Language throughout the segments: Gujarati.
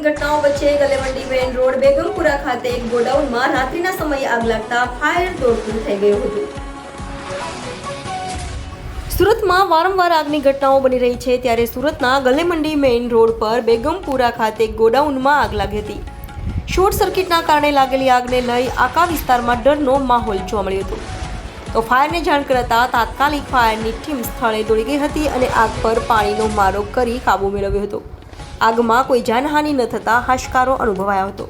ઘટનાઓ વચ્ચે ગલેમંડી મેઇન રોડ બેગમપુરા ખાતે એક ગોડાઉનમાં રાત્રિના સમયે આગ લાગતા ફાયર દોડતું થઈ ગયું હતું। સુરતમાં વારંવાર આગની ઘટનાઓ બની રહી છે, ત્યારે સુરતના ગલેમંડી મેઇન રોડ પર બેગમપુરા ખાતે એક ગોડાઉનમાં આગ લાગી હતી। શોર્ટ સર્કિટના કારણે લાગેલી આગને લઈ આખા વિસ્તારમાં ડરનો માહોલ જોવા મળ્યો હતો। તો ફાયરને જાણ કરતા તાત્કાલિક ફાયરની ટીમ સ્થળે દોડી ગઈ હતી અને આગ પર પાણીનો મારો કરી કાબુ મેળવ્યો હતો। આગમાં કોઈ જાનહાનિ ન થતા હાશકારો અનુભવાયો હતો।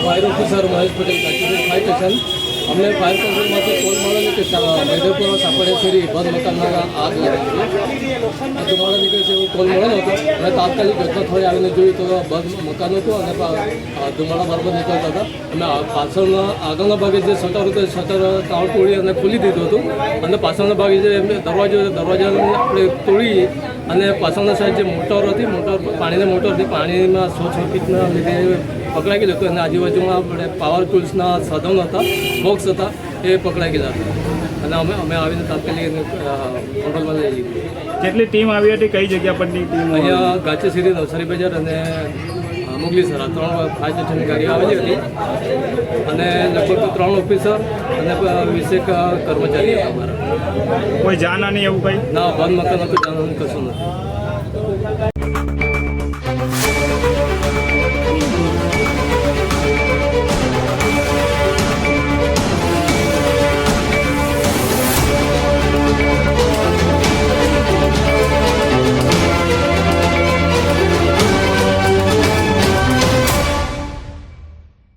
Fire officer Mahesh Patel Kachipur fire station हमने फायर कंट्रोल में कॉल मारा कि बेदरपुर सापड़े फेरी बंद मकान में आग लगी धुमाड़ा निकले से कॉल मारा હતો અને તાત્કાલિક ઘટના થોડી આવીને જોયું તો બંધ મકાન હતું અને ધુમાડા બરાબર નીકળતા હતા અને પાછળના આગળના ભાગે જે શટર હતું શટર તાળ તોડી અને ખોલી દીધું હતું અને પાછળના ભાગે જે દરવાજાને આપણે તોડી અને પાછળના સાઈડ જે મોટર હતી પાણીની મોટર હતી પાણીમાં શોર્ટ સર્કિટના લીધે પકડાઈ ગયેલું હતું અને આજુબાજુમાં આપણે પાવર ટૂલ્સના સાધનો હતા બોક્સ હતા એ પકડાઈ ગયેલા હતા અને અમે આવીને તાત્કાલિક કંટ્રોલમાં લઈ લીધી। કેટલી ટીમ આવી હતી, કઈ જગ્યા પરની ટીમ? અહીંયા ગાચી સિટી નવસારી બજાર અને મુગલીસરા 3 ફાયર સ્ટેશનની ગાડી આવેલી હતી અને લગભગ 3 ઓફિસર અને 20 કર્મચારી હતા અમારા। કોઈ જાનહાની એવું કંઈ? ના, બંધ મકાન હતું, જાનહાની કશું નથી।